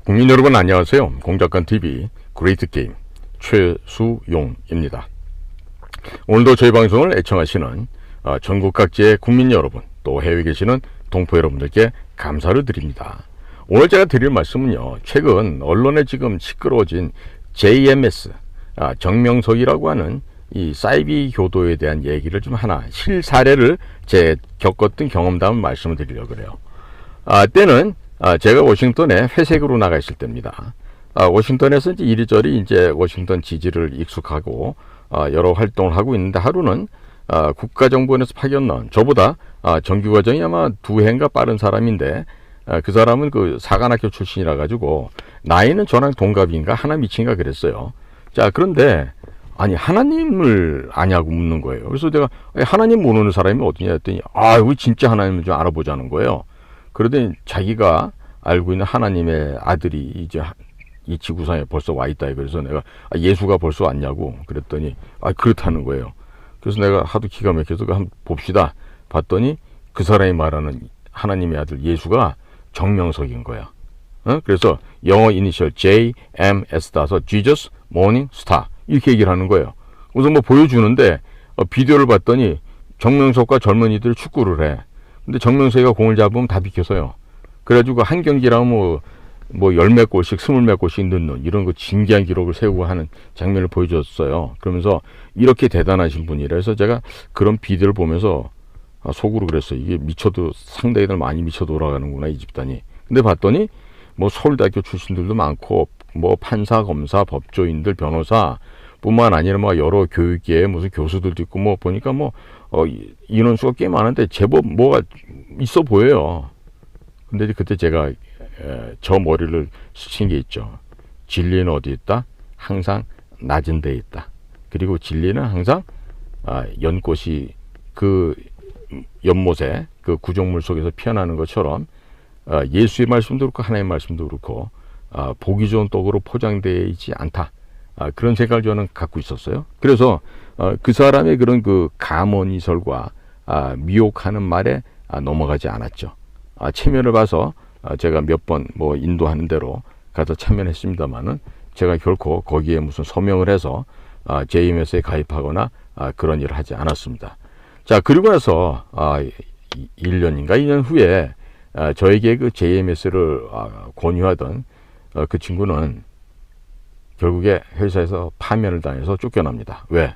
국민 여러분 안녕하세요. 공작관TV 그레이트게임 최수용입니다. 오늘도 저희 방송을 애청하시는 전국 각지의 국민 여러분, 또 해외에 계시는 동포 여러분들께 감사를 드립니다. 오늘 제가 드릴 말씀은요, 최근 언론에 지금 시끄러워진 JMS 정명석이라고 하는 이 사이비 교도에 대한 얘기를 좀 하나 실사례를 제 겪었던 경험담을 말씀을 드리려고 그래요. 때는 제가 워싱턴에 회색으로 나가 있을 때입니다. 워싱턴에서 이제 이리저리 이제 워싱턴 지지를 익숙하고 여러 활동을 하고 있는데, 하루는 국가정보원에서 파견난 저보다 정규 과정이 아마 2해인가 빠른 사람인데, 그 사람은 그 사관학교 출신이라 가지고 나이는 저랑 동갑인가 하나 미친가 그랬어요. 자, 그런데 아니 하나님을 아냐고 묻는 거예요. 그래서 내가 하나님 모르는 사람이 어디냐 했더니 우리 진짜 하나님을 좀 알아보자는 거예요. 그러더니 자기가 알고 있는 하나님의 아들이 이제 이 지구상에 벌써 와 있다. 그래서 내가 예수가 벌써 왔냐고 그랬더니 그렇다는 거예요. 그래서 내가 하도 기가 막혀서 한번 봅시다. 봤더니 그 사람이 말하는 하나님의 아들 예수가 정명석인 거야. 그래서 영어 이니셜 JMS 따서 Jesus Morning Star 이렇게 얘기를 하는 거예요. 그래서 뭐 보여주는데 비디오를 봤더니 정명석과 젊은이들이 축구를 해. 근데 정명석이가 공을 잡으면 다 비켜서요. 그래가지고 한 경기랑 뭐 10몇 골씩 20몇 골씩 넣는 이런 거 진기한 기록을 세우고 하는 장면을 보여줬어요. 그러면서 이렇게 대단하신 분이라 해서 제가 그런 비디오를 보면서 속으로 그랬어요. 이게 미쳐도 상대들 많이 미쳐 돌아가는구나 이 집단이. 근데 봤더니 뭐 서울대학교 출신들도 많고 뭐 판사, 검사, 법조인들, 변호사 뿐만 아니라 뭐 여러 교육계 무슨 교수들도 있고 뭐 보니까 뭐 인원수가 꽤 많은데 제법 뭐가 있어 보여요. 근데 그때 제가 저 머리를 스친 게 있죠. 진리는 어디 있다? 항상 낮은 데에 있다. 그리고 진리는 항상 연꽃이 그 연못에 그 구정물 속에서 피어나는 것처럼 예수의 말씀도 그렇고 하나님의 말씀도 그렇고 보기 좋은 떡으로 포장되어 있지 않다. 그런 생각을 저는 갖고 있었어요. 그래서 그 사람의 그런 그 감언이설과 미혹하는 말에 넘어가지 않았죠. 체면을 봐서 제가 몇 번 뭐 인도하는 대로 가서 참여했습니다만은 제가 결코 거기에 무슨 서명을 해서 JMS에 가입하거나 그런 일을 하지 않았습니다. 자, 그리고 나서 1년인가 2년 후에 저에게 그 JMS를 권유하던 그 친구는 결국에 회사에서 파면을 당해서 쫓겨납니다. 왜?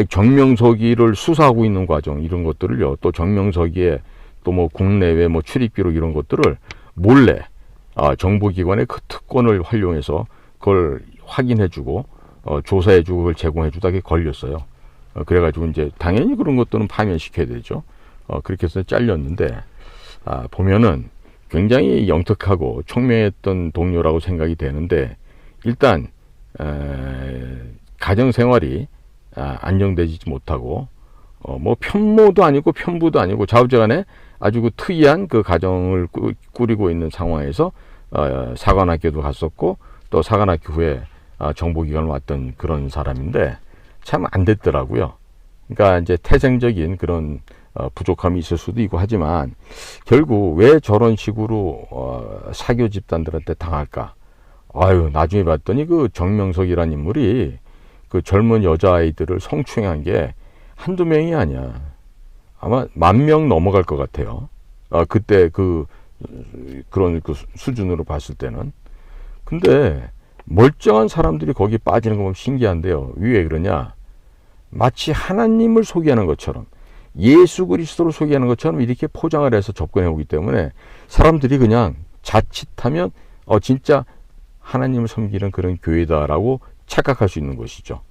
정명석이를 수사하고 있는 과정 이런 것들을요, 또 정명석이의 또 뭐 국내외 뭐 출입기록 이런 것들을 몰래 정보기관의 그 특권을 활용해서 그걸 확인해주고 조사해주고 그걸 제공해주다 그게 걸렸어요. 그래가지고 이제 당연히 그런 것들은 파면시켜야 되죠. 그렇게 해서 잘렸는데 보면은 굉장히 영특하고 총명했던 동료라고 생각이 되는데, 일단 가정생활이 안정되지 못하고 뭐 편모도 아니고 편부도 아니고 좌우지간에 아주 그 특이한 그 가정을 꾸리고 있는 상황에서 사관학교도 갔었고 또 사관학교 후에 정보기관을 왔던 그런 사람인데 참 안 됐더라고요. 그러니까 이제 태생적인 그런 부족함이 있을 수도 있고 하지만 결국 왜 저런 식으로 사교 집단들한테 당할까? 나중에 봤더니 그 정명석이라는 인물이 그 젊은 여자아이들을 성추행한 게 한두 명이 아니야. 아마 10,000명 넘어갈 것 같아요. 그때 그런 그 수준으로 봤을 때는. 근데 멀쩡한 사람들이 거기 빠지는 거 보면 신기한데요. 왜 그러냐? 마치 하나님을 소개하는 것처럼, 예수 그리스도를 소개하는 것처럼 이렇게 포장을 해서 접근해 오기 때문에 사람들이 그냥 자칫하면 진짜 하나님을 섬기는 그런 교회다라고 착각할 수 있는 것이죠.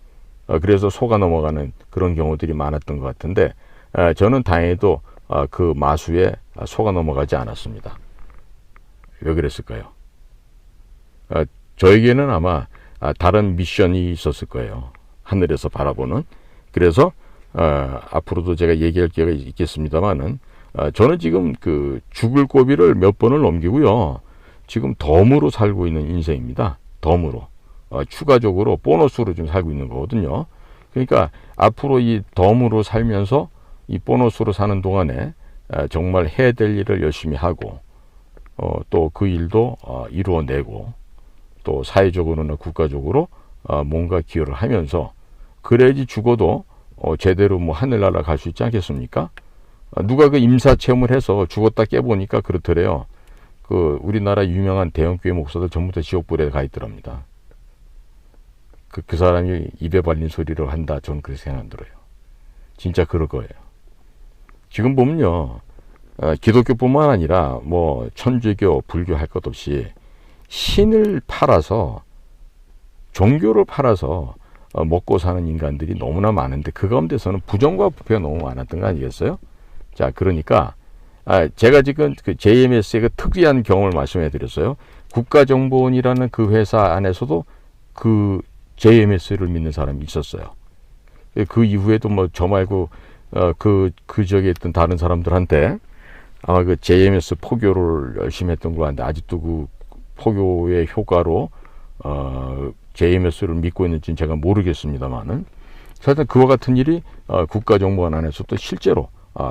그래서 속아 넘어가는 그런 경우들이 많았던 것 같은데, 저는 다행히도 그 마수에 속아 넘어가지 않았습니다. 왜 그랬을까요? 저에게는 아마 다른 미션이 있었을 거예요. 하늘에서 바라보는. 그래서 앞으로도 제가 얘기할 기회가 있겠습니다만은 저는 지금 그 죽을 고비를 몇 번을 넘기고요. 지금 덤으로 살고 있는 인생입니다. 덤으로. 추가적으로 보너스로 좀 살고 있는 거거든요. 그러니까 앞으로 이 덤으로 살면서 이 보너스로 사는 동안에 정말 해야 될 일을 열심히 하고, 또 그 일도 이루어내고 또 사회적으로나 국가적으로 뭔가 기여를 하면서 그래야지 죽어도 제대로 뭐 하늘나라 갈 수 있지 않겠습니까? 누가 그 임사 체험을 해서 죽었다 깨보니까 그렇더래요. 그 우리나라 유명한 대형교회 목사들 전부 다 지옥불에 가 있더랍니다. 그 사람이 입에 발린 소리를 한다. 저는 그렇게 생각 안 들어요. 진짜 그럴 거예요. 지금 보면요, 기독교뿐만 아니라 뭐 천주교, 불교 할 것 없이 신을 팔아서 종교를 팔아서 먹고 사는 인간들이 너무나 많은데 그 가운데서는 부정과 부패가 너무 많았던 거 아니겠어요? 자, 그러니까 제가 지금 그 JMS의 그 특이한 경험을 말씀해 드렸어요. 국가정보원이라는 그 회사 안에서도 그 JMS를 믿는 사람이 있었어요. 그 이후에도 뭐 저 말고 그 지역에 있던 다른 사람들한테 아마 그 JMS 포교를 열심히 했던 거 같은데 아직도 그 포교의 효과로 JMS를 믿고 있는지는 제가 모르겠습니다만은 사실 그와 같은 일이 국가정보원 안에서도 실제로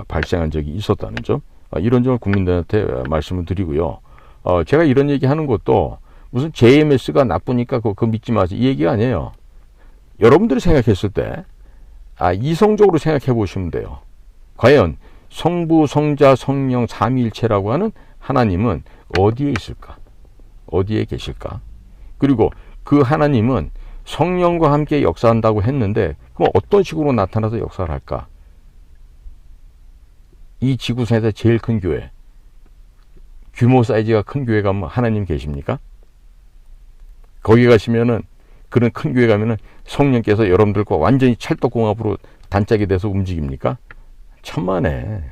발생한 적이 있었다는 점, 이런 점을 국민들한테 말씀을 드리고요. 제가 이런 얘기 하는 것도 무슨 JMS가 나쁘니까 그거 믿지 마세요 이 얘기가 아니에요. 여러분들이 생각했을 때 이성적으로 생각해 보시면 돼요. 과연 성부, 성자, 성령, 삼위일체라고 하는 하나님은 어디에 있을까? 어디에 계실까? 그리고 그 하나님은 성령과 함께 역사한다고 했는데 그럼 어떤 식으로 나타나서 역사를 할까? 이 지구상에서 제일 큰 교회, 규모 사이즈가 큰 교회 가면 하나님 계십니까? 거기 가시면은 그런 큰 교회 가면은 성령께서 여러분들과 완전히 찰떡궁합으로 단짝이 돼서 움직입니까? 천만에.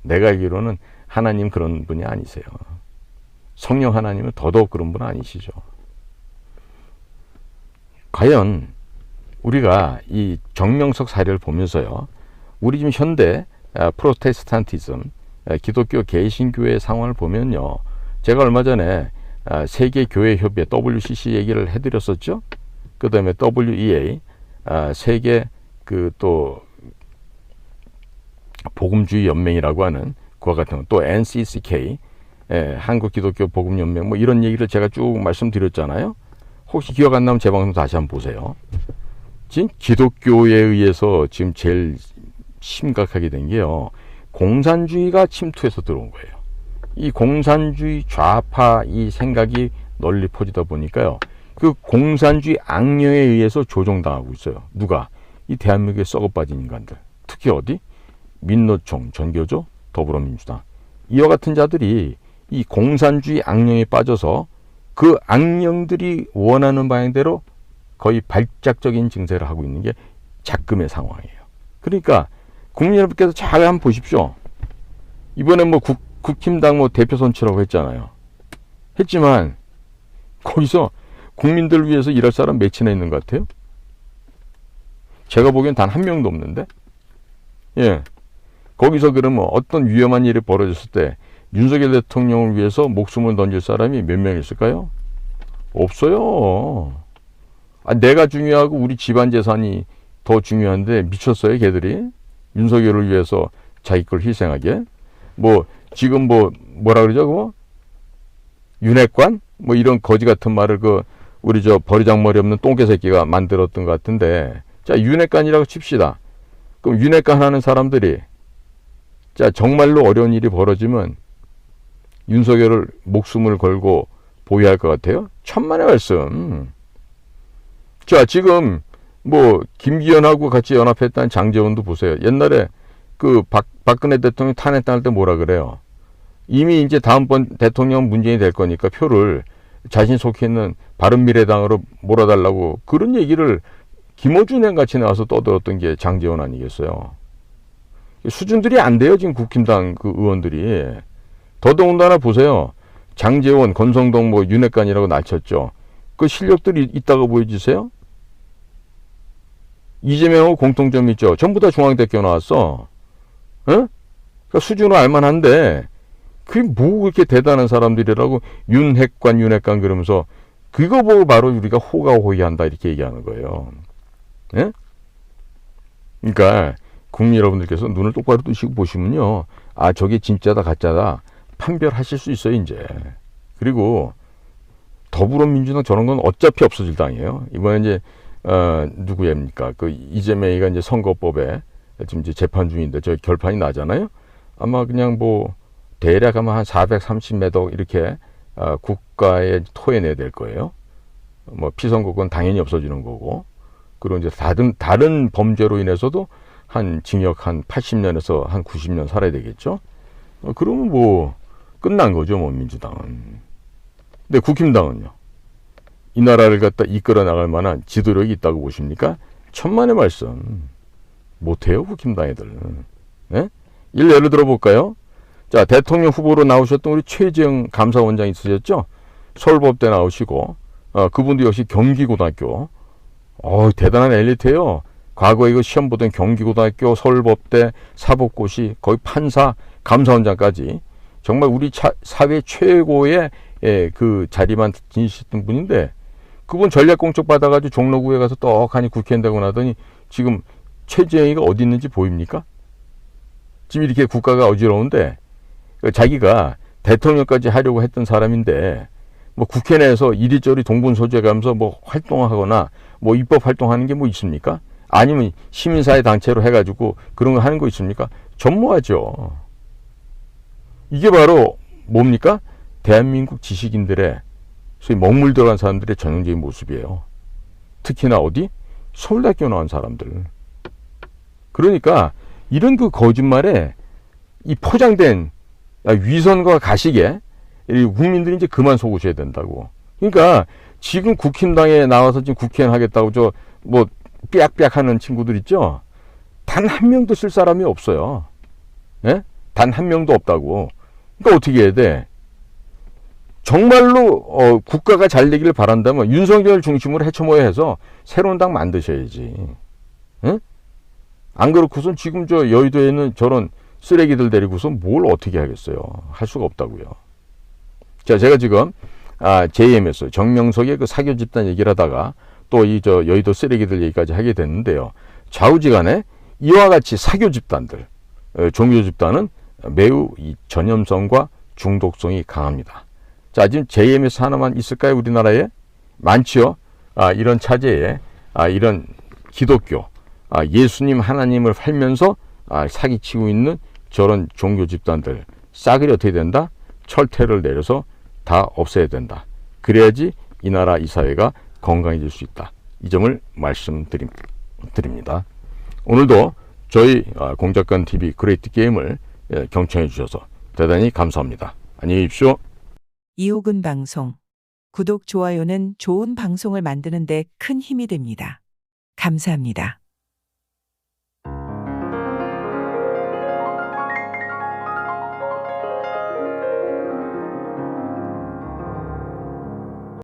내가 알기로는 하나님 그런 분이 아니세요. 성령 하나님은 더더욱 그런 분 아니시죠. 과연 우리가 이 정명석 사례를 보면서요, 우리 지금 현대 프로테스탄티즘, 기독교 개신교의 상황을 보면요, 제가 얼마 전에 세계교회협의회 WCC 얘기를 해드렸었죠. 그 다음에 WEA, 세계 또 복음주의 연맹이라고 하는 그와 같은 거, 또 NCCK, 한국기독교 복음연맹, 뭐 이런 얘기를 제가 쭉 말씀드렸잖아요. 혹시 기억 안 나면 제 방송 다시 한번 보세요. 지금 기독교에 의해서 지금 제일 심각하게 된 게요, 공산주의가 침투해서 들어온 거예요. 이 공산주의 좌파 이 생각이 널리 퍼지다 보니까요, 그 공산주의 악령에 의해서 조종당하고 있어요. 누가? 이 대한민국에 썩어 빠진 인간들. 특히 어디? 민노총, 전교조, 더불어민주당. 이와 같은 자들이 이 공산주의 악령에 빠져서 그 악령들이 원하는 방향대로 거의 발작적인 증세를 하고 있는 게 작금의 상황이에요. 그러니까 국민 여러분께서 잘 한번 보십시오. 이번에 뭐 국힘당 뭐 대표 선출하고 했잖아요. 했지만 거기서 국민들 위해서 일할 사람 몇이나 있는 것 같아요? 제가 보기엔 단 한 명도 없는데? 예. 거기서 그러면 어떤 위험한 일이 벌어졌을 때 윤석열 대통령을 위해서 목숨을 던질 사람이 몇 명 있을까요? 없어요. 내가 중요하고 우리 집안 재산이 더 중요한데 미쳤어요, 걔들이? 윤석열을 위해서 자기 걸 희생하게? 뭐 지금 뭐라 그러죠, 그거? 윤핵관? 뭐 이런 거지 같은 말을 우리 버리장머리 없는 똥개 새끼가 만들었던 것 같은데, 자, 윤핵관이라고 칩시다. 그럼 윤핵관 하는 사람들이, 자, 정말로 어려운 일이 벌어지면 윤석열을 목숨을 걸고 보위할 것 같아요? 천만의 말씀. 자, 지금 김기현하고 같이 연합했다는 장제원도 보세요. 옛날에 박근혜 대통령 탄핵당할 때 뭐라 그래요? 이미 이제 다음번 대통령 문재인이 될 거니까 표를 자신 속해 있는 바른미래당으로 몰아달라고 그런 얘기를 김어준행 같이 나와서 떠들었던 게 장제원 아니겠어요? 수준들이 안 돼요, 지금 국힘당 의원들이. 더더군다나 보세요. 장제원, 권성동, 윤핵관이라고 낮췄죠. 그 실력들이 있다고 보여주세요? 이재명하고 공통점이 있죠. 전부 다 중앙대학교 나왔어. 그러니까 수준은 알만한데 그게 뭐 그렇게 대단한 사람들이라고 윤핵관 그러면서 그거 보고 바로 우리가 호가호위한다 이렇게 얘기하는 거예요. 예? 그러니까 국민 여러분들께서 눈을 똑바로 뜨시고 보시면요, 저게 진짜다 가짜다 판별하실 수 있어요, 이제. 그리고 더불어민주당 저런 건 어차피 없어질 당이에요. 이번에 이제 누구입니까? 그 이재명이가 이제 선거법에 지금 이제 재판 중인데 저 결판이 나잖아요. 아마 그냥 뭐 대략 아마 한 430매덕 이렇게 국가에 토해내야 될 거예요. 뭐 피선거권 당연히 없어지는 거고. 그리고 이제 다른 범죄로 인해서도 한 징역 한 80년에서 한 90년 살아야 되겠죠. 그러면 뭐 끝난 거죠, 뭐 민주당은. 근데 국힘당은요. 이 나라를 갖다 이끌어 나갈 만한 지도력이 있다고 보십니까? 천만의 말씀. 못해요, 국힘당 애들은. 네? 예를 들어볼까요? 자, 대통령 후보로 나오셨던 우리 최재형 감사원장 있으셨죠? 서울법대 나오시고, 그분도 역시 경기고등학교. 대단한 엘리트예요. 과거에 이거 시험 보던 경기고등학교, 서울법대, 사법고시, 거의 판사, 감사원장까지. 정말 우리 사회 최고의 그 자리만 지니셨던 분인데, 그분 전략공적 받아가지고 종로구에 가서 떡하니 국회의원 되고 나더니 지금 최재형이가 어디 있는지 보입니까? 지금 이렇게 국가가 어지러운데 자기가 대통령까지 하려고 했던 사람인데 뭐 국회 내에서 이리저리 동분서주에 가면서 뭐 활동하거나 뭐 입법 활동하는 게 뭐 있습니까? 아니면 시민사회 단체로 해가지고 그런 거 하는 거 있습니까? 전무하죠. 이게 바로 뭡니까? 대한민국 지식인들의 소위 먹물 들어간 사람들의 전형적인 모습이에요. 특히나 어디? 서울대학교 나온 사람들. 그러니까 이런 그 거짓말에 이 포장된 위선과 가식에 국민들이 이제 그만 속으셔야 된다고. 그러니까 지금 국힘당에 나와서 지금 국회의원 하겠다고 저 뭐 삐약삐약 하는 친구들 있죠? 단 한 명도 쓸 사람이 없어요. 예? 단 한 명도 없다고. 그러니까 어떻게 해야 돼? 정말로 국가가 잘 되기를 바란다면 윤석열 중심으로 해쳐모여 해서 새로운 당 만드셔야지. 응? 안 그렇고선 지금 저 여의도에 있는 저런 쓰레기들 데리고서 뭘 어떻게 하겠어요. 할 수가 없다고요. 자, 제가 지금 JMS 정명석의 그 사교 집단 얘기를 하다가 또 이 저 여의도 쓰레기들 얘기까지 하게 됐는데요. 좌우지간에 이와 같이 사교 집단들, 종교 집단은 매우 이 전염성과 중독성이 강합니다. 자, 지금 JMS 하나만 있을까요? 우리나라에? 많지요? 이런 차제에, 이런 기독교, 예수님 하나님을 팔면서 사기치고 있는 저런 종교 집단들, 싸그리 어떻게 된다? 철퇴를 내려서 다 없애야 된다. 그래야지 이 나라, 이 사회가 건강해질 수 있다. 이 점을 말씀드립니다. 오늘도 저희 공작관TV 그레이트 게임을 경청해 주셔서 대단히 감사합니다. 안녕히 계십시오. 이호근 방송. 구독, 좋아요는 좋은 방송을 만드는 데 큰 힘이 됩니다. 감사합니다.